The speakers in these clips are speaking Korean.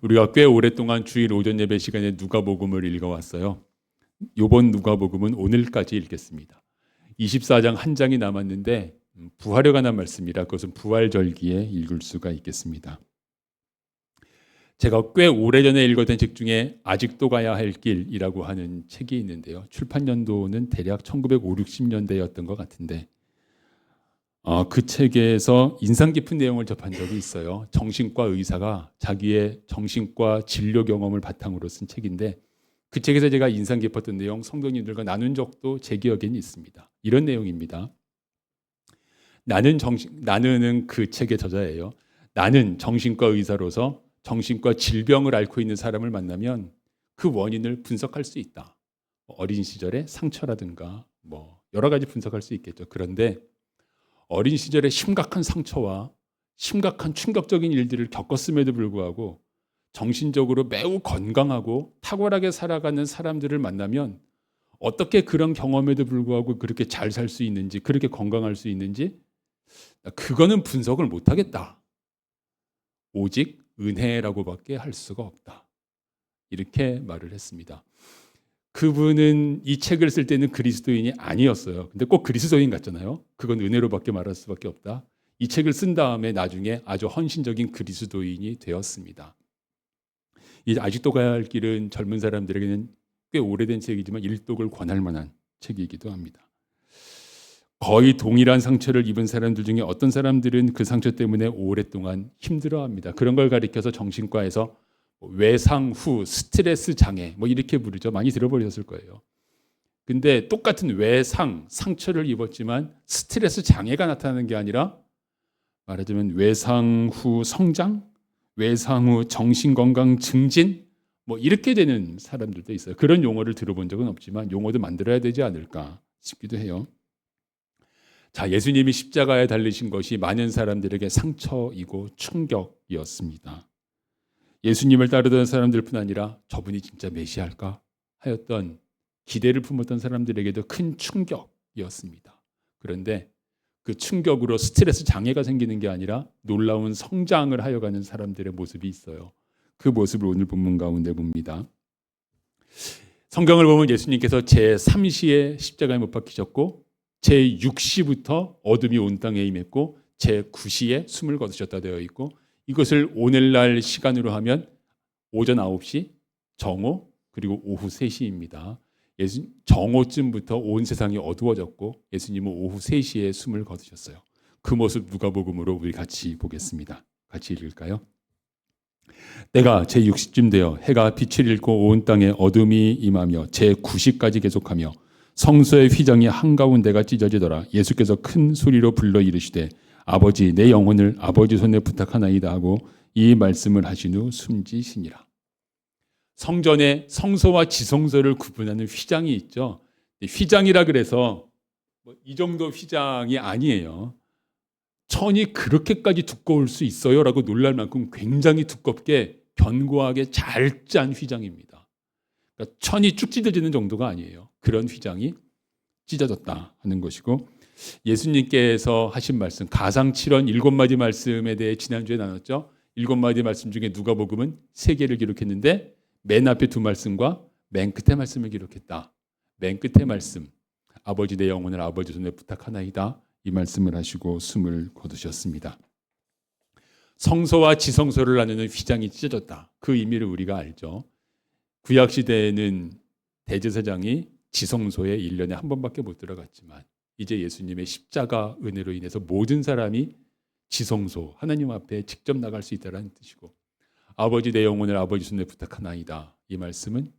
우리가 꽤 오랫동안 주일 오전 예배 시간에 누가복음을 읽어왔어요. 이번 누가복음은 오늘까지 읽겠습니다. 24장 한 장이 남았는데 부활에 관한 말씀이라 그것은 부활절기에 읽을 수가 있겠습니다. 제가 꽤 오래전에 읽었던 책 중에 아직도 가야 할 길이라고 하는 책이 있는데요. 출판 연도는 대략 1950, 60년대였던 것 같은데 그 책에서 인상 깊은 내용을 접한 적이 있어요. 정신과 의사가 자기의 정신과 진료 경험을 바탕으로 쓴 책인데 그 책에서 제가 인상 깊었던 내용 성도님들과 나눈 적도 제 기억에는 있습니다. 이런 내용입니다. 나는은 그 책의 저자예요. 나는 정신과 의사로서 정신과 질병을 앓고 있는 사람을 만나면 그 원인을 분석할 수 있다. 어린 시절의 상처라든가 여러 가지 분석할 수 있겠죠. 그런데 어린 시절의 심각한 상처와 심각한 충격적인 일들을 겪었음에도 불구하고 정신적으로 매우 건강하고 탁월하게 살아가는 사람들을 만나면 어떻게 그런 경험에도 불구하고 그렇게 잘 살 수 있는지, 그렇게 건강할 수 있는지 그거는 분석을 못하겠다. 오직 은혜라고밖에 할 수가 없다. 이렇게 말을 했습니다. 그분은 이 책을 쓸 때는 그리스도인이 아니었어요. 근데 꼭 그리스도인 같잖아요. 그건 은혜로밖에 말할 수밖에 없다. 이 책을 쓴 다음에 나중에 아주 헌신적인 그리스도인이 되었습니다. 이 아직도 가야 할 길은 젊은 사람들에게는 꽤 오래된 책이지만 일독을 권할 만한 책이기도 합니다. 거의 동일한 상처를 입은 사람들 중에 어떤 사람들은 그 상처 때문에 오랫동안 힘들어합니다. 그런 걸 가리켜서 정신과에서 외상 후 스트레스 장애 이렇게 부르죠. 많이 들어보셨을 거예요. 근데 똑같은 상처를 입었지만 스트레스 장애가 나타나는 게 아니라 말하자면 외상 후 성장, 외상 후 정신건강 증진 이렇게 되는 사람들도 있어요. 그런 용어를 들어본 적은 없지만 용어도 만들어야 되지 않을까 싶기도 해요. 자, 예수님이 십자가에 달리신 것이 많은 사람들에게 상처이고 충격이었습니다. 예수님을 따르던 사람들뿐 아니라 저분이 진짜 메시아일까 하였던 기대를 품었던 사람들에게도 큰 충격이었습니다. 그런데 그 충격으로 스트레스 장애가 생기는 게 아니라 놀라운 성장을 하여가는 사람들의 모습이 있어요. 그 모습을 오늘 본문 가운데 봅니다. 성경을 보면 예수님께서 제3시에 십자가에 못 박히셨고 제6시부터 어둠이 온 땅에 임했고 제9시에 숨을 거두셨다 되어 있고 이것을 오늘날 시간으로 하면 오전 9시, 정오, 그리고 오후 3시입니다. 정오쯤부터 온 세상이 어두워졌고 예수님은 오후 3시에 숨을 거두셨어요. 그 모습 누가복음으로 우리 같이 보겠습니다. 같이 읽을까요? 때가 제6시쯤 되어 해가 빛을 잃고 온 땅에 어둠이 임하며 제9시까지 계속하며 성소의 휘장이 한가운데가 찢어지더라. 예수께서 큰 소리로 불러 이르시되 아버지 내 영혼을 아버지 손에 부탁하나이다 하고 이 말씀을 하신 후 숨지시니라. 성전에 성소와 지성소를 구분하는 휘장이 있죠. 휘장이라 그래서 이 정도 휘장이 아니에요. 천이 그렇게까지 두꺼울 수 있어요? 라고 놀랄 만큼 굉장히 두껍게 견고하게 잘 짠 휘장입니다. 그러니까 천이 쭉 찢어지는 정도가 아니에요. 그런 휘장이 찢어졌다 하는 것이고 예수님께서 하신 말씀 가상 7원 7마디 말씀에 대해 지난주에 나눴죠. 7마디 말씀 중에 누가복음은 3개를 기록했는데 맨 앞에 2 말씀과 맨 끝에 말씀을 기록했다. 맨 끝에 말씀 아버지 내 영혼을 아버지 손에 부탁하나이다. 이 말씀을 하시고 숨을 거두셨습니다. 성소와 지성소를 나누는 휘장이 찢어졌다. 그 의미를 우리가 알죠. 구약시대에는 대제사장이 지성소에 1년에 한 번밖에 못 들어갔지만 이제 예수님의 십자가 은혜로 인해서 모든 사람이 지성소 하나님 앞에 직접 나갈 수 있다는 뜻이고 아버지 내 영혼을 아버지 손에 부탁하나이다. 이 말씀은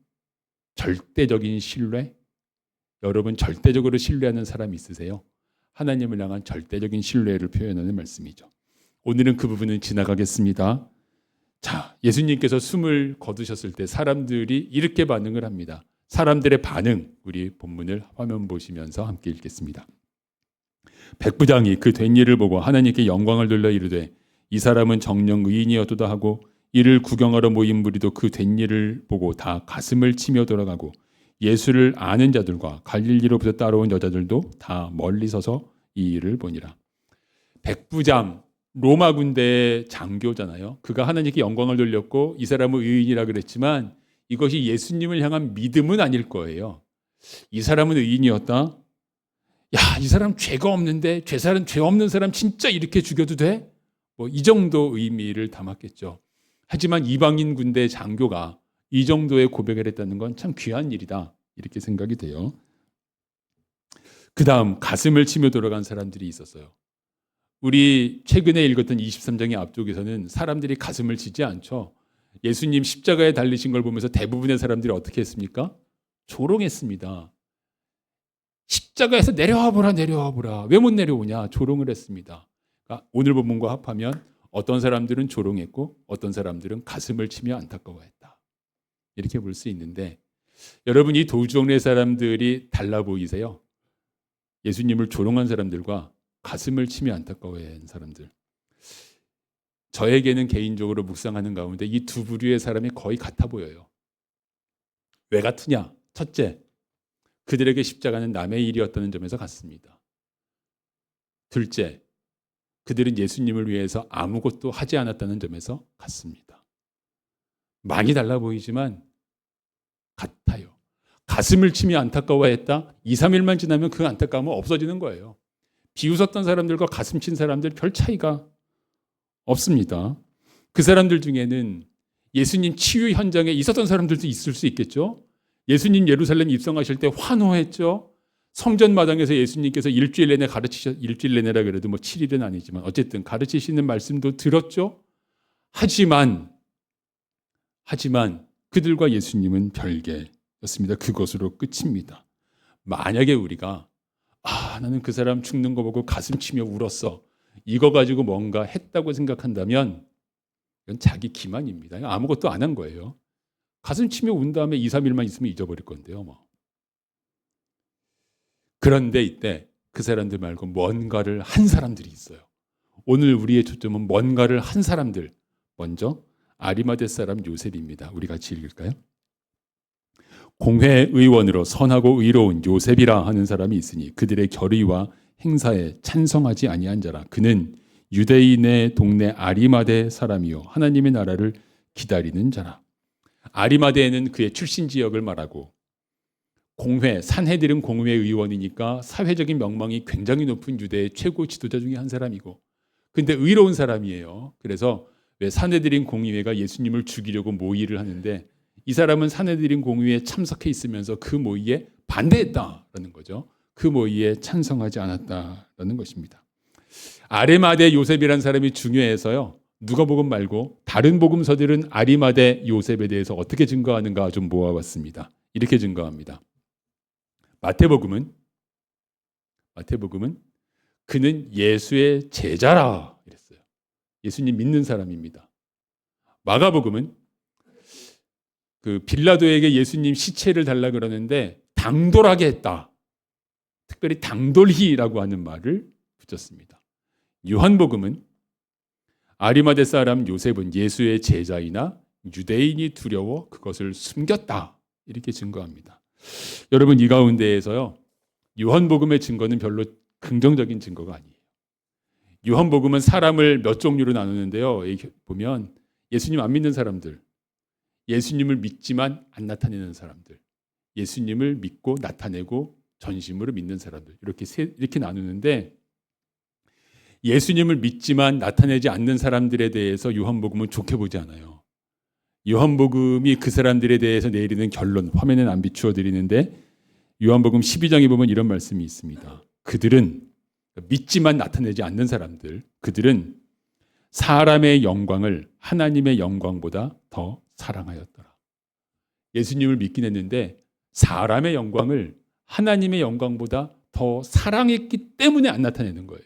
절대적인 신뢰. 여러분 절대적으로 신뢰하는 사람이 있으세요? 하나님을 향한 절대적인 신뢰를 표현하는 말씀이죠. 오늘은 그 부분은 지나가겠습니다. 자, 예수님께서 숨을 거두셨을 때 사람들이 이렇게 반응을 합니다. 사람들의 반응, 우리 본문을 화면 보시면서 함께 읽겠습니다. 백부장이 그 된 일을 보고 하나님께 영광을 돌려 이르되 이 사람은 정녕 의인이었도다 하고 이를 구경하러 모인 무리도 그 된 일을 보고 다 가슴을 치며 돌아가고 예수를 아는 자들과 갈릴리로부터 따라온 여자들도 다 멀리 서서 이 일을 보니라. 백부장, 로마 군대의 장교잖아요. 그가 하나님께 영광을 돌렸고 이 사람은 의인이라 그랬지만 이것이 예수님을 향한 믿음은 아닐 거예요. 이 사람은 의인이었다. 야, 이 사람 죄가 없는데 죄 없는 사람 진짜 이렇게 죽여도 돼? 뭐 이 정도 의미를 담았겠죠. 하지만 이방인 군대 장교가 이 정도의 고백을 했다는 건 참 귀한 일이다. 이렇게 생각이 돼요. 그 다음 가슴을 치며 돌아간 사람들이 있었어요. 우리 최근에 읽었던 23장의 앞쪽에서는 사람들이 가슴을 치지 않죠. 예수님 십자가에 달리신 걸 보면서 대부분의 사람들이 어떻게 했습니까? 조롱했습니다. 십자가에서 내려와 보라, 내려와 보라. 왜 못 내려오냐? 조롱을 했습니다. 그러니까 오늘 본문과 합하면 어떤 사람들은 조롱했고 어떤 사람들은 가슴을 치며 안타까워했다. 이렇게 볼 수 있는데 여러분 이 도주동네 사람들이 달라 보이세요? 예수님을 조롱한 사람들과 가슴을 치며 안타까워한 사람들. 저에게는 개인적으로 묵상하는 가운데 이 두 부류의 사람이 거의 같아 보여요. 왜 같으냐? 첫째, 그들에게 십자가는 남의 일이었다는 점에서 같습니다. 둘째, 그들은 예수님을 위해서 아무것도 하지 않았다는 점에서 같습니다. 많이 달라 보이지만 같아요. 가슴을 치며 안타까워했다. 2, 3일만 지나면 그 안타까움은 없어지는 거예요. 비웃었던 사람들과 가슴 친 사람들 별 차이가 없습니다. 그 사람들 중에는 예수님 치유 현장에 있었던 사람들도 있을 수 있겠죠. 예수님 예루살렘 입성하실 때 환호했죠. 성전 마당에서 예수님께서 일주일 내내라 그래도 뭐 7일은 아니지만 어쨌든 가르치시는 말씀도 들었죠. 하지만 그들과 예수님은 별개였습니다. 그것으로 끝입니다. 만약에 우리가 나는 그 사람 죽는 거 보고 가슴 치며 울었어. 이거 가지고 뭔가 했다고 생각한다면 이건 자기 기만입니다. 아무것도 안 한 거예요. 가슴 치며 운 다음에 2, 3일만 있으면 잊어버릴 건데요. 뭐. 그런데 이때 그 사람들 말고 뭔가를 한 사람들이 있어요. 오늘 우리의 초점은 뭔가를 한 사람들. 먼저 아리마대 사람 요셉입니다. 우리 같이 읽을까요? 공회의원으로 선하고 의로운 요셉이라 하는 사람이 있으니 그들의 결의와 행사에 찬성하지 아니한 자라. 그는 유대인의 동네 아리마대 사람이요 하나님의 나라를 기다리는 자라. 아리마대에는 그의 출신 지역을 말하고 공회, 산헤드린 공회 의원이니까 사회적인 명망이 굉장히 높은 유대의 최고 지도자 중에 한 사람이고 근데 의로운 사람이에요. 그래서 왜 산헤드린 공의회가 예수님을 죽이려고 모의를 하는데 이 사람은 산헤드린 공의회에 참석해 있으면서 그 모의에 반대했다라는 거죠. 그 모의에 찬성하지 않았다라는 것입니다. 아리마대 요셉이라는 사람이 중요해서요. 누가복음 말고 다른 복음서들은 아리마대 요셉에 대해서 어떻게 증거하는가 좀 모아봤습니다. 이렇게 증거합니다. 마태복음은 그는 예수의 제자라 이랬어요. 예수님 믿는 사람입니다. 마가복음은 그 빌라도에게 예수님 시체를 달라 그러는데 당돌하게 했다. 특별히 당돌히라고 하는 말을 붙였습니다. 요한복음은 아리마대 사람 요셉은 예수의 제자이나 유대인이 두려워 그것을 숨겼다. 이렇게 증거합니다. 여러분 이 가운데에서요. 요한복음의 증거는 별로 긍정적인 증거가 아니에요. 요한복음은 사람을 몇 종류로 나누는데요. 보면 예수님 안 믿는 사람들, 예수님을 믿지만 안 나타내는 사람들, 예수님을 믿고 나타내고 전심으로 믿는 사람들 이렇게 나누는데 예수님을 믿지만 나타내지 않는 사람들에 대해서 요한복음은 좋게 보지 않아요. 요한복음이 그 사람들에 대해서 내리는 결론, 화면에는 안 비추어 드리는데 요한복음 12장에 보면 이런 말씀이 있습니다. 그들은 믿지만 나타내지 않는 사람들, 그들은 사람의 영광을 하나님의 영광보다 더 사랑하였더라. 예수님을 믿긴 했는데 사람의 영광을 하나님의 영광보다 더 사랑했기 때문에 안 나타내는 거예요.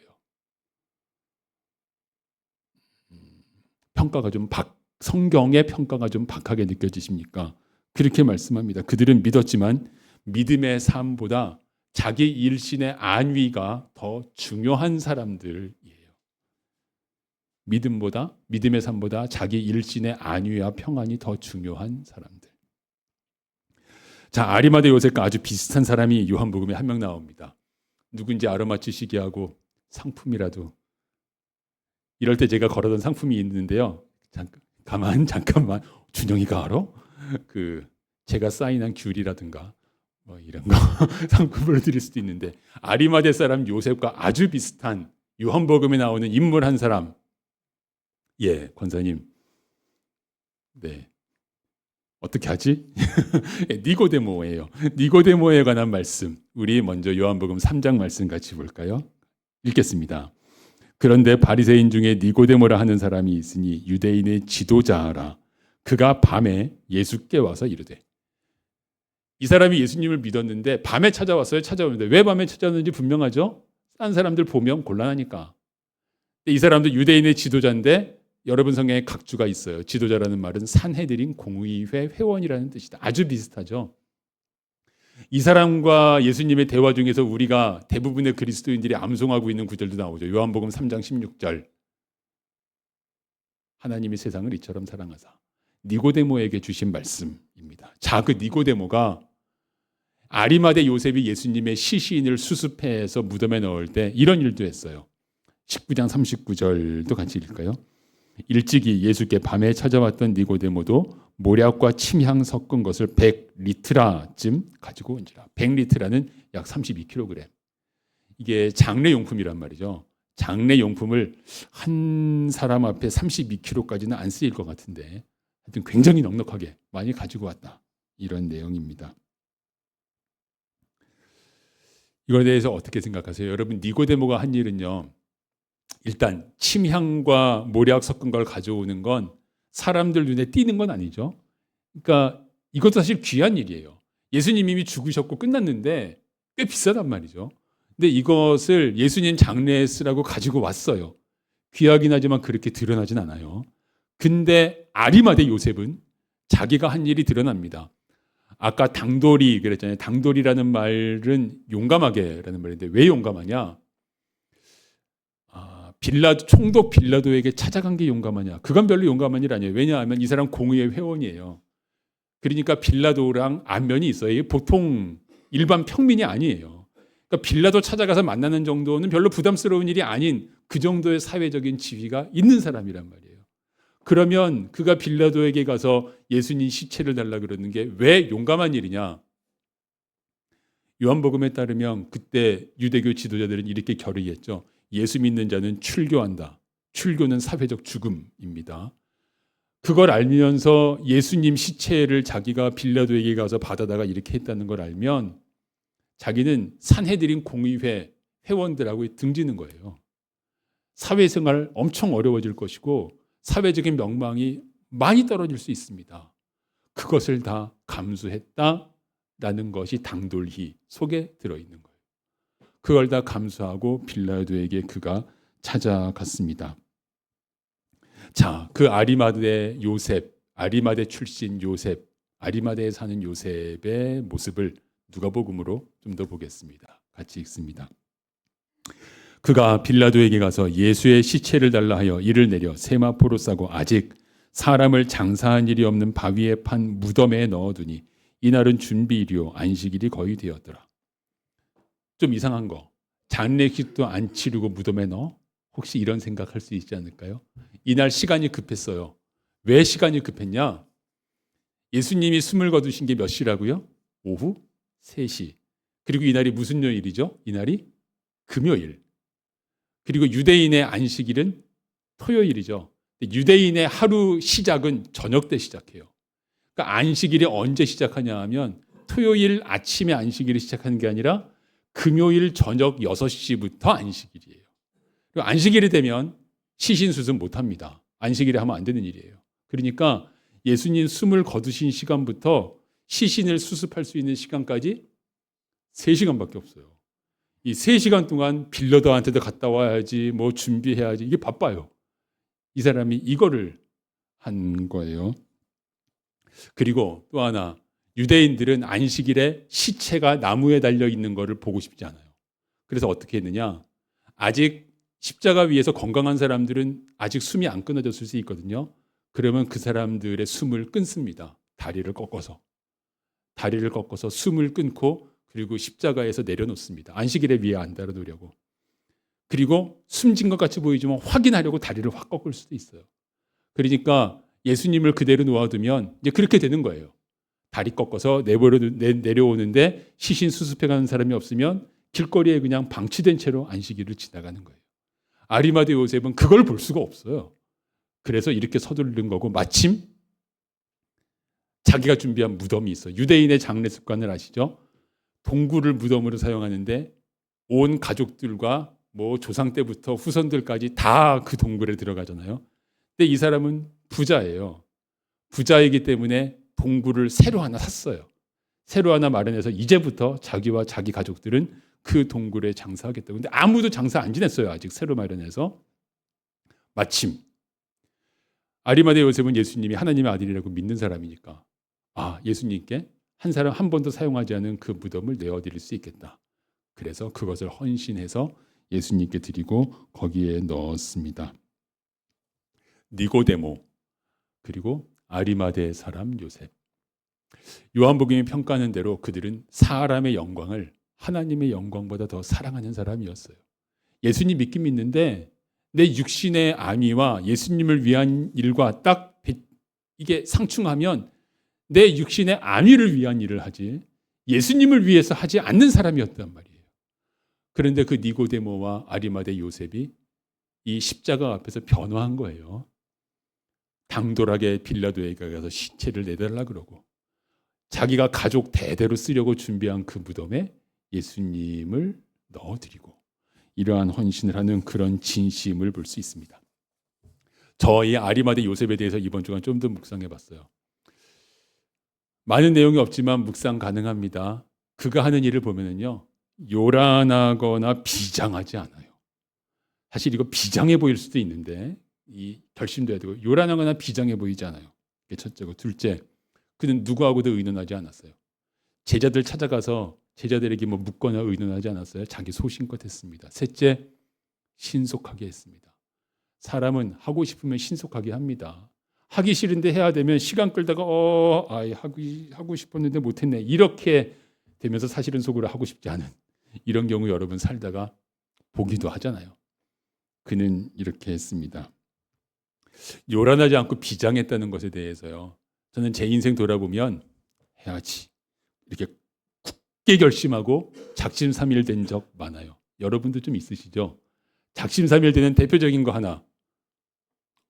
성경의 평가가 좀 박하게 느껴지십니까? 그렇게 말씀합니다. 그들은 믿었지만 믿음의 삶보다 자기 일신의 안위가 더 중요한 사람들이에요. 믿음의 삶보다 자기 일신의 안위와 평안이 더 중요한 사람들. 자, 아리마대 요셉과 아주 비슷한 사람이 요한복음에 한 명 나옵니다. 누군지 알아맞히시게 하고 상품이라도 이럴 때 제가 걸어둔 상품이 있는데요. 잠깐만. 준영이가 알아? 제가 사인한 귤이라든가 뭐 이런 거 상품으로 드릴 수도 있는데, 아리마대 사람 요셉과 아주 비슷한 요한복음에 나오는 인물 한 사람. 예, 권사님. 네. 어떻게 하지? 니고데모예요. 니고데모에 관한 말씀. 우리 먼저 요한복음 3장 말씀 같이 볼까요? 읽겠습니다. 그런데 바리새인 중에 니고데모라 하는 사람이 있으니 유대인의 지도자라. 그가 밤에 예수께 와서 이르되. 이 사람이 예수님을 믿었는데 밤에 찾아왔어요. 찾아오는데 왜 밤에 찾아왔는지 분명하죠. 딴 사람들 보면 곤란하니까. 이 사람도 유대인의 지도자인데, 여러분 성경에 각주가 있어요. 지도자라는 말은 산헤드린 공의회 회원이라는 뜻이다. 아주 비슷하죠. 이 사람과 예수님의 대화 중에서 우리가 대부분의 그리스도인들이 암송하고 있는 구절도 나오죠. 요한복음 3장 16절. 하나님이 세상을 이처럼 사랑하사. 니고데모에게 주신 말씀입니다. 자, 그 니고데모가 아리마대 요셉이 예수님의 시신을 수습해서 무덤에 넣을 때 이런 일도 했어요. 19장 39절도 같이 읽을까요? 일찍이 예수께 밤에 찾아왔던 니고데모도 모략과 침향 섞은 것을 100리트라쯤 가지고 온지라. 100리트라는 약 32kg. 이게 장례용품이란 말이죠. 장례용품을 한 사람 앞에 32kg까지는 안 쓰일 것 같은데 하여튼 굉장히 넉넉하게 많이 가지고 왔다. 이런 내용입니다. 이거에 대해서 어떻게 생각하세요? 여러분, 니고데모가 한 일은요, 일단 침향과 모략 섞은 걸 가져오는 건 사람들 눈에 띄는 건 아니죠. 그러니까 이것도 사실 귀한 일이에요. 예수님이 이미 죽으셨고 끝났는데 꽤 비싸단 말이죠. 근데 이것을 예수님 장례에 쓰라고 가지고 왔어요. 귀하긴 하지만 그렇게 드러나진 않아요. 근데 아리마대 요셉은 자기가 한 일이 드러납니다. 아까 당돌이 그랬잖아요. 당돌이라는 말은 용감하게라는 말인데 왜 용감하냐? 총독 빌라도에게 찾아간 게 용감하냐? 그건 별로 용감한 일 아니에요. 왜냐하면 이 사람 공의회 회원이에요. 그러니까 빌라도랑 안면이 있어요. 이게 보통 일반 평민이 아니에요. 그러니까 빌라도 찾아가서 만나는 정도는 별로 부담스러운 일이 아닌 그 정도의 사회적인 지위가 있는 사람이란 말이에요. 그러면 그가 빌라도에게 가서 예수님 시체를 달라 그러는 게 왜 용감한 일이냐? 요한복음에 따르면 그때 유대교 지도자들은 이렇게 결의했죠. 예수 믿는 자는 출교한다. 출교는 사회적 죽음입니다. 그걸 알면서 예수님 시체를 자기가 빌라도에게 가서 받아다가 이렇게 했다는 걸 알면 자기는 산헤드린 공의회 회원들하고 등지는 거예요. 사회생활 엄청 어려워질 것이고 사회적인 명망이 많이 떨어질 수 있습니다. 그것을 다 감수했다라는 것이 당돌희 속에 들어있는 거예요. 그걸 다 감수하고 빌라도에게 그가 찾아갔습니다. 자, 그 아리마대 요셉, 아리마대 출신 요셉, 아리마대에 사는 요셉의 모습을 누가복음으로 좀 더 보겠습니다. 같이 읽습니다. 그가 빌라도에게 가서 예수의 시체를 달라 하여 이를 내려 세마포로 싸고 아직 사람을 장사한 일이 없는 바위에 판 무덤에 넣어두니 이날은 준비일이요 안식일이 거의 되었더라. 좀 이상한 거. 장례식도 안 치르고 무덤에 넣어? 혹시 이런 생각할 수 있지 않을까요? 이날 시간이 급했어요. 왜 시간이 급했냐? 예수님이 숨을 거두신 게 몇 시라고요? 오후 3시. 그리고 이날이 무슨 요일이죠? 이날이 금요일. 그리고 유대인의 안식일은 토요일이죠. 유대인의 하루 시작은 저녁 때 시작해요. 그러니까 안식일이 언제 시작하냐 하면 토요일 아침에 안식일이 시작하는 게 아니라 금요일 저녁 6시부터 안식일이에요. 그리고 안식일이 되면 시신수습 못합니다. 안식일에 하면 안 되는 일이에요. 그러니까 예수님 숨을 거두신 시간부터 시신을 수습할 수 있는 시간까지 3시간밖에 없어요. 이 3시간 동안 빌라도한테도 갔다 와야지, 뭐 준비해야지, 이게 바빠요. 이 사람이 이거를 한 거예요. 그리고 또 하나, 유대인들은 안식일에 시체가 나무에 달려 있는 거를 보고 싶지 않아요. 그래서 어떻게 했느냐? 아직 십자가 위에서 건강한 사람들은 아직 숨이 안 끊어졌을 수 있거든요. 그러면 그 사람들의 숨을 끊습니다. 다리를 꺾어서 숨을 끊고 그리고 십자가에서 내려놓습니다. 안식일에 위에 안 달아놓으려고. 그리고 숨진 것 같이 보이지만 확인하려고 다리를 확 꺾을 수도 있어요. 그러니까 예수님을 그대로 놓아두면 이제 그렇게 되는 거예요. 다리 꺾어서 내려오는데 시신 수습해 가는 사람이 없으면 길거리에 그냥 방치된 채로 안식일을 지나가는 거예요. 아리마대 요셉은 그걸 볼 수가 없어요. 그래서 이렇게 서두르는 거고, 마침 자기가 준비한 무덤이 있어요. 유대인의 장례 습관을 아시죠? 동굴을 무덤으로 사용하는데 온 가족들과 뭐 조상 때부터 후손들까지 다 그 동굴에 들어가잖아요. 근데 이 사람은 부자예요. 부자이기 때문에 동굴을 새로 하나 샀어요. 새로 하나 마련해서 이제부터 자기와 자기 가족들은 그 동굴에 장사하겠다고. 근데 아무도 장사 안 지냈어요. 아직 새로 마련해서. 마침 아리마대 요셉은 예수님이 하나님의 아들이라고 믿는 사람이니까, 예수님께 한 사람 한 번도 사용하지 않은 그 무덤을 내어드릴 수 있겠다. 그래서 그것을 헌신해서 예수님께 드리고 거기에 넣었습니다. 니고데모, 그리고 아리마대 사람 요셉. 요한복음이 평가하는 대로 그들은 사람의 영광을 하나님의 영광보다 더 사랑하는 사람이었어요. 예수님 믿긴 믿는데 내 육신의 안위와 예수님을 위한 일과 딱 이게 상충하면 내 육신의 안위를 위한 일을 하지 예수님을 위해서 하지 않는 사람이었단 말이에요. 그런데 그 니고데모와 아리마대 요셉이 이 십자가 앞에서 변화한 거예요. 당돌하게 빌라도에게 가서 시체를 내달라 그러고, 자기가 가족 대대로 쓰려고 준비한 그 무덤에 예수님을 넣어드리고, 이러한 헌신을 하는 그런 진심을 볼 수 있습니다. 저희 아리마대 요셉에 대해서 이번 주간 좀 더 묵상해 봤어요. 많은 내용이 없지만 묵상 가능합니다. 그가 하는 일을 보면은요, 요란하거나 비장하지 않아요. 사실 이거 비장해 보일 수도 있는데 이 결심도 해야 되고, 요란하거나 비장해 보이지 않아요. 이게 첫째고, 둘째, 그는 누구하고도 의논하지 않았어요. 제자들 찾아가서 제자들에게 뭐 묻거나 의논하지 않았어요. 자기 소신껏 했습니다. 셋째, 신속하게 했습니다. 사람은 하고 싶으면 신속하게 합니다. 하기 싫은데 해야 되면 시간 끌다가 하고 싶었는데 못했네, 이렇게 되면서 사실은 속으로 하고 싶지 않은 이런 경우 여러분 살다가 보기도 하잖아요. 그는 이렇게 했습니다. 요란하지 않고 비장했다는 것에 대해서요, 저는 제 인생 돌아보면 해야지 이렇게 굳게 결심하고 작심삼일된 적 많아요. 여러분도 좀 있으시죠? 작심삼일되는 대표적인 거 하나,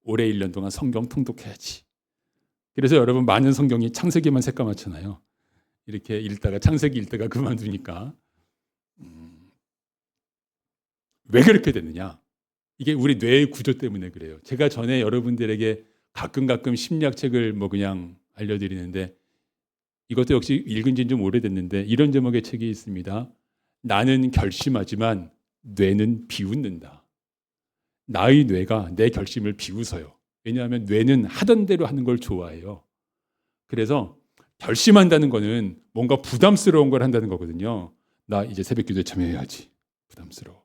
올해 1년 동안 성경 통독해야지. 그래서 여러분 많은 성경이 창세기만 새까맣잖아요. 이렇게 읽다가 창세기 읽다가 그만두니까. 왜 그렇게 되느냐? 이게 우리 뇌의 구조 때문에 그래요. 제가 전에 여러분들에게 가끔 심리학책을 뭐 그냥 알려드리는데, 이것도 역시 읽은 지 좀 오래됐는데 이런 제목의 책이 있습니다. 나는 결심하지만 뇌는 비웃는다. 나의 뇌가 내 결심을 비웃어요. 왜냐하면 뇌는 하던 대로 하는 걸 좋아해요. 그래서 결심한다는 거는 뭔가 부담스러운 걸 한다는 거거든요. 나 이제 새벽 기도에 참여해야지. 부담스러워.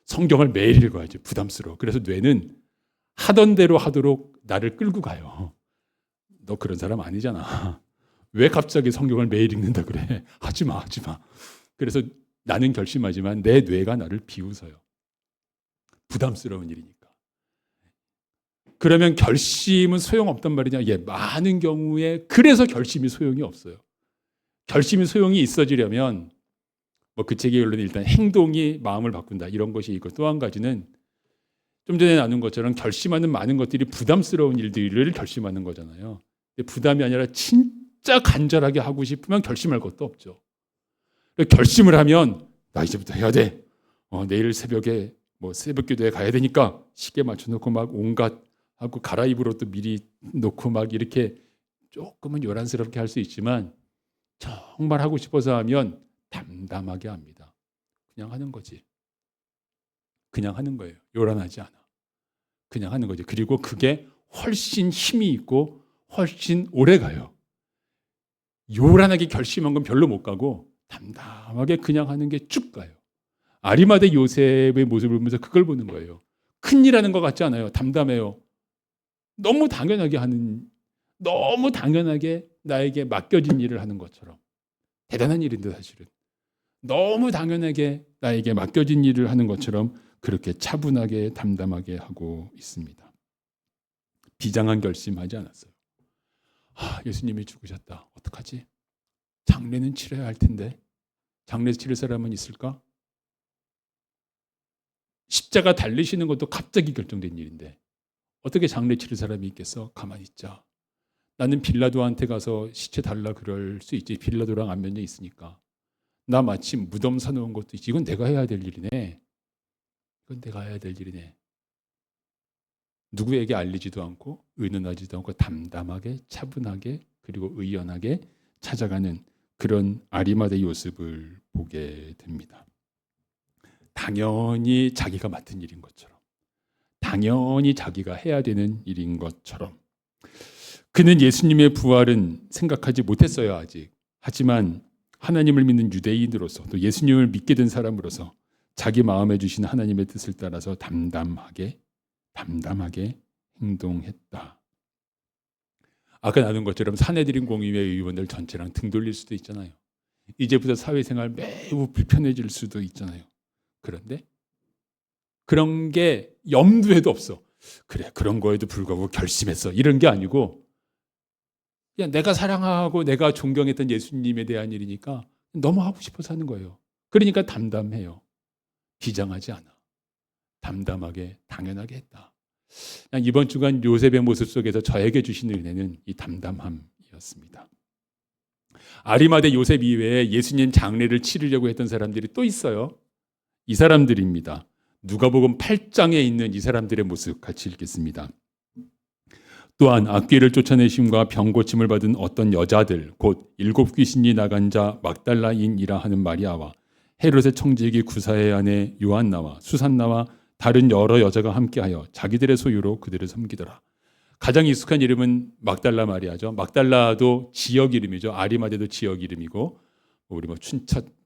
성경을 매일 읽어야지. 부담스러워. 그래서 뇌는 하던 대로 하도록 나를 끌고 가요. 너 그런 사람 아니잖아. 왜 갑자기 성경을 매일 읽는다 그래? 하지 마. 그래서 나는 결심하지만 내 뇌가 나를 비웃어요. 부담스러운 일이니까. 그러면 결심은 소용없단 말이냐? 많은 경우에 그래서 결심이 소용이 없어요. 결심이 소용이 있어지려면 뭐 그 책의 결론은 일단 행동이 마음을 바꾼다, 이런 것이 있고, 또 한 가지는 좀 전에 나눈 것처럼 결심하는 많은 것들이 부담스러운 일들을 결심하는 거잖아요. 부담이 아니라 진짜 간절하게 하고 싶으면 결심할 것도 없죠. 결심을 하면 나 이제부터 해야 돼. 내일 새벽에 뭐 새벽 기도에 가야 되니까 시계 맞춰놓고 막 온갖 하고 갈아입을 옷도 미리 놓고 막 이렇게 조금은 요란스럽게 할 수 있지만, 정말 하고 싶어서 하면 담담하게 합니다. 그냥 하는 거지. 그냥 하는 거예요. 요란하지 않아. 그냥 하는 거지. 그리고 그게 훨씬 힘이 있고 훨씬 오래 가요. 요란하게 결심한 건 별로 못 가고 담담하게 그냥 하는 게 쭉 가요. 아리마대 요셉의 모습을 보면서 그걸 보는 거예요. 큰일 하는 것 같지 않아요. 담담해요. 너무 당연하게 나에게 맡겨진 일을 하는 것처럼. 대단한 일인데 사실은. 너무 당연하게 나에게 맡겨진 일을 하는 것처럼 그렇게 차분하게 담담하게 하고 있습니다. 비장한 결심하지 않았어요. 예수님이 죽으셨다. 어떡하지? 장례는 치러야 할 텐데 장례 치를 사람은 있을까? 십자가 달리시는 것도 갑자기 결정된 일인데 어떻게 장례 치를 사람이 있겠어? 가만히 있자. 나는 빌라도한테 가서 시체 달라 그럴 수 있지. 빌라도랑 안면이 있으니까. 나 마침 무덤 사놓은 것도 있지. 이건 내가 해야 될 일이네. 이건 내가 해야 될 일이네. 누구에게 알리지도 않고 의논하지도 않고 담담하게 차분하게 그리고 의연하게 찾아가는 그런 아리마대 요셉을 보게 됩니다. 당연히 자기가 맡은 일인 것처럼, 당연히 자기가 해야 되는 일인 것처럼. 그는 예수님의 부활은 생각하지 못했어요, 아직. 하지만 하나님을 믿는 유대인으로서 또 예수님을 믿게 된 사람으로서 자기 마음에 주신 하나님의 뜻을 따라서 담담하게 행동했다. 아까 나눈 것처럼 사내들인 공의회 의원들 전체랑 등 돌릴 수도 있잖아요. 이제부터 사회생활 매우 불편해질 수도 있잖아요. 그런데 그런 게 염두에도 없어. 그래, 그런 거에도 불구하고 결심했어. 이런 게 아니고 그냥 내가 사랑하고 내가 존경했던 예수님에 대한 일이니까 너무 하고 싶어서 하는 거예요. 그러니까 담담해요. 비장하지 않아. 담담하게 당연하게 했다. 이번 주간 요셉의 모습 속에서 저에게 주신 은혜는 이 담담함이었습니다. 아리마대 요셉 이외에 예수님 장례를 치르려고 했던 사람들이 또 있어요. 이 사람들입니다. 누가복음 8장에 있는 이 사람들의 모습 같이 읽겠습니다. 또한 악귀를 쫓아내심과 병고침을 받은 어떤 여자들 곧 7 귀신이 나간 자 막달라인이라 하는 마리아와 헤롯의 청지기 구사의 아내 요한나와 수산나와 다른 여러 여자가 함께하여 자기들의 소유로 그들을 섬기더라. 가장 익숙한 이름은 막달라 마리아죠. 막달라도 지역 이름이죠. 아리마대도 지역 이름이고 우리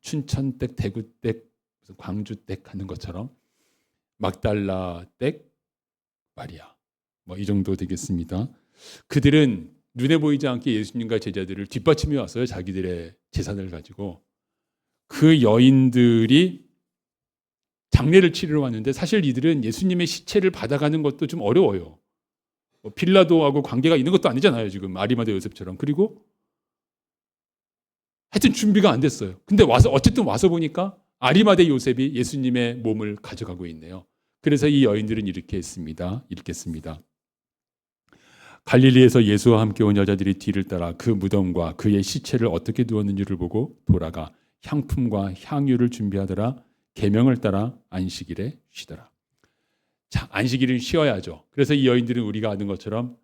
춘천댁, 대구댁, 광주댁 하는 것처럼 막달라댁 마리아. 이 정도 되겠습니다. 그들은 눈에 보이지 않게 예수님과 제자들을 뒷받침해 왔어요. 자기들의 재산을 가지고. 그 여인들이 장례를 치르러 왔는데 사실 이들은 예수님의 시체를 받아가는 것도 좀 어려워요. 빌라도하고 관계가 있는 것도 아니잖아요. 지금 아리마대 요셉처럼. 그리고 하여튼 준비가 안 됐어요. 근데 어쨌든 와서 보니까 아리마대 요셉이 예수님의 몸을 가져가고 있네요. 그래서 이 여인들은 이렇게 했습니다. 읽겠습니다. 갈릴리에서 예수와 함께 온 여자들이 뒤를 따라 그 무덤과 그의 시체를 어떻게 두었는지를 보고 돌아가 향품과 향유를 준비하더라. 계명을 따라 안식일에 쉬더라. 자, 안식일은 쉬어야죠. 그래서 이 여인들은 우리가 아는 것처럼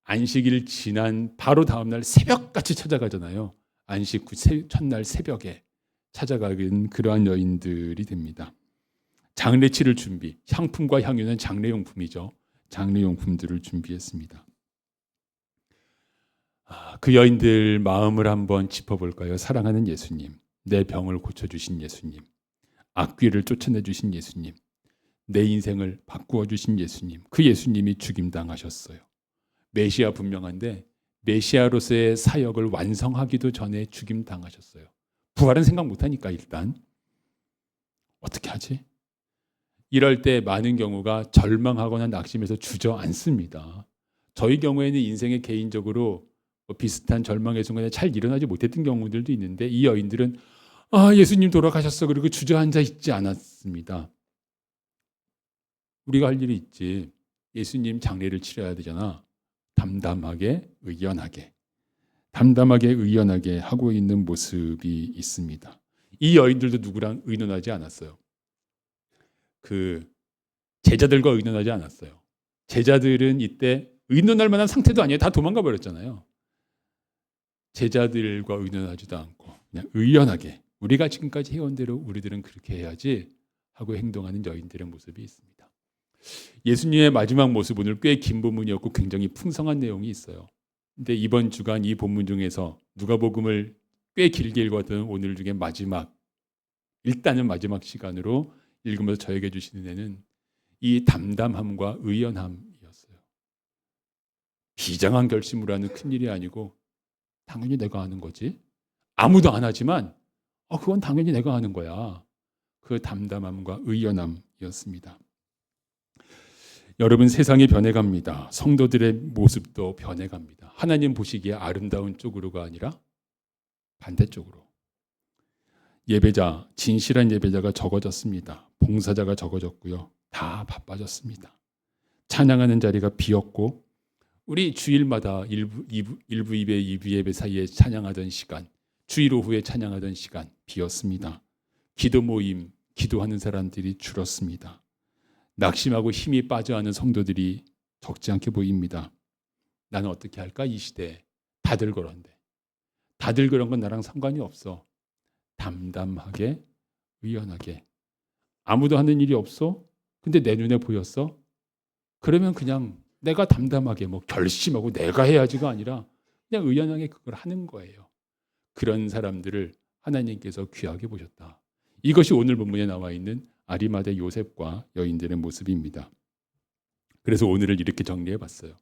안식일 지난 바로 다음날 새벽같이 찾아가잖아요. 안식 후 첫날 새벽에 찾아가는 그러한 여인들이 됩니다. 장례치를 준비, 향품과 향유는 장례용품이죠. 장례용품들을 준비했습니다. 그 여인들 마음을 한번 짚어볼까요? 사랑하는 예수님, 내 병을 고쳐주신 예수님, 악귀를 쫓아내주신 예수님, 내 인생을 바꾸어 주신 예수님, 그 예수님이 죽임당하셨어요. 메시아 분명한데 메시아로서의 사역을 완성하기도 전에 죽임당하셨어요. 부활은 생각 못하니까 일단 어떻게 하지? 이럴 때 많은 경우가 절망하거나 낙심해서 주저앉습니다. 저희 경우에는 인생에 개인적으로 비슷한 절망의 순간에 잘 일어나지 못했던 경우들도 있는데 이 여인들은 예수님 돌아가셨어. 그리고 주저앉아 있지 않았습니다. 우리가 할 일이 있지. 예수님 장례를 치러야 되잖아. 담담하게 의연하게 하고 있는 모습이 있습니다. 이 여인들도 누구랑 의논하지 않았어요. 그 제자들과 의논하지 않았어요. 제자들은 이때 의논할 만한 상태도 아니에요. 다 도망가 버렸잖아요. 제자들과 의논하지도 않고 그냥 의연하게 우리가 지금까지 해온 대로 우리들은 그렇게 해야지 하고 행동하는 여인들의 모습이 있습니다. 예수님의 마지막 모습 오늘 꽤 긴 본문이었고 굉장히 풍성한 내용이 있어요. 근데 이번 주간 이 본문 중에서 누가복음을 꽤 길게 읽었던 오늘 중에 일단은 마지막 시간으로 읽으면서 저에게 주시는 애는 이 담담함과 의연함이었어요. 비장한 결심으로 하는 큰일이 아니고 당연히 내가 하는 거지. 아무도 안 하지만 그건 당연히 내가 하는 거야. 그 담담함과 의연함이었습니다. 사람이었습니다. 여러분, 세상이 변해갑니다. 성도들의 모습도 변해갑니다. 하나님 보시기에 아름다운 쪽으로가 아니라 반대쪽으로. 예배자, 진실한 예배자가 적어졌습니다. 봉사자가 적어졌고요. 다 바빠졌습니다. 찬양하는 자리가 비었고, 우리 주일마다 일부 예배, 2부 예배 사이에 찬양하던 시간, 주일 오후에 찬양하던 시간 비었습니다. 기도 모임, 기도하는 사람들이 줄었습니다. 낙심하고 힘이 빠져하는 성도들이 적지 않게 보입니다. 나는 어떻게 할까? 이 시대에 다들 그런데. 다들 그런 건 나랑 상관이 없어. 담담하게, 의연하게. 아무도 하는 일이 없어? 근데 내 눈에 보였어? 그러면 그냥 내가 담담하게 결심하고 내가 해야지가 아니라 그냥 의연하게 그걸 하는 거예요. 그런 사람들을 하나님께서 귀하게 보셨다. 이것이 오늘 본문에 나와 있는 아리마대 요셉과 여인들의 모습입니다. 그래서 오늘을 이렇게 정리해 봤어요.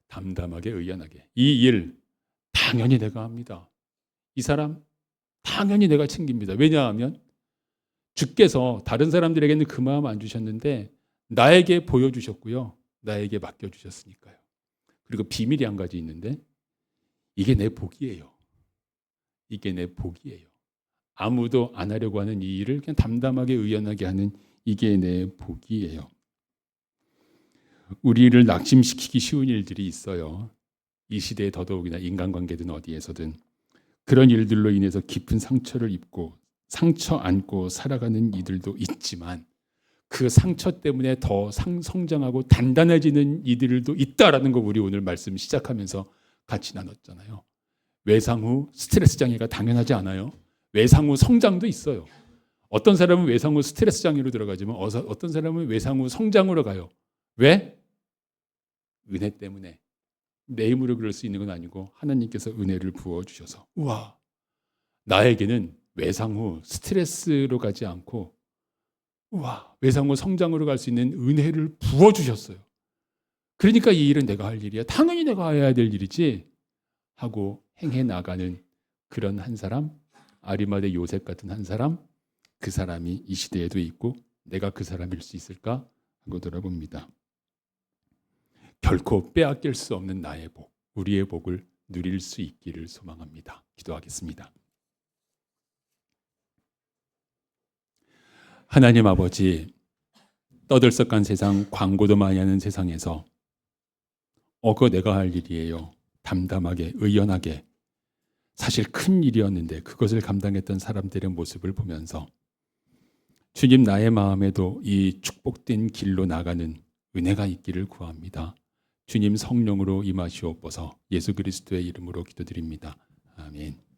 담담하게, 의연하게. 이 일 당연히 내가 합니다. 이 사람 당연히 내가 챙깁니다. 왜냐하면 주께서 다른 사람들에게는 그 마음 안 주셨는데 나에게 보여주셨고요. 나에게 맡겨주셨으니까요. 그리고 비밀이 한 가지 있는데 이게 내 복이에요. 이게 내 복이에요. 아무도 안 하려고 하는 이 일을 그냥 담담하게 의연하게 하는 이게 내 복이에요. 우리를 낙심시키기 쉬운 일들이 있어요. 이 시대에 더더욱이나 인간관계든 어디에서든 그런 일들로 인해서 깊은 상처를 입고 상처 안고 살아가는 이들도 있지만 그 상처 때문에 더 성장하고 단단해지는 이들도 있다라는 거 우리 오늘 말씀 시작하면서 같이 나눴잖아요. 외상 후 스트레스 장애가 당연하지 않아요. 외상 후 성장도 있어요. 어떤 사람은 외상 후 스트레스 장애로 들어가지만 어떤 사람은 외상 후 성장으로 가요. 왜? 은혜 때문에. 내 힘으로 그럴 수 있는 건 아니고 하나님께서 은혜를 부어주셔서 우와, 나에게는 외상 후 스트레스로 가지 않고 우와, 외상 후 성장으로 갈 수 있는 은혜를 부어주셨어요. 그러니까 이 일은 내가 할 일이야. 당연히 내가 해야 될 일이지 하고 행해 나가는 그런 한 사람, 아리마대 요셉 같은 한 사람, 그 사람이 이 시대에도 있고 내가 그 사람일 수 있을까 하고 돌아봅니다. 결코 빼앗길 수 없는 나의 복, 우리의 복을 누릴 수 있기를 소망합니다. 기도하겠습니다. 하나님 아버지, 떠들썩한 세상, 광고도 많이 하는 세상에서 그거 내가 할 일이에요. 담담하게, 의연하게. 사실 큰 일이었는데 그것을 감당했던 사람들의 모습을 보면서 주님, 나의 마음에도 이 축복된 길로 나가는 은혜가 있기를 구합니다. 주님, 성령으로 임하시옵소서. 예수 그리스도의 이름으로 기도드립니다. 아멘.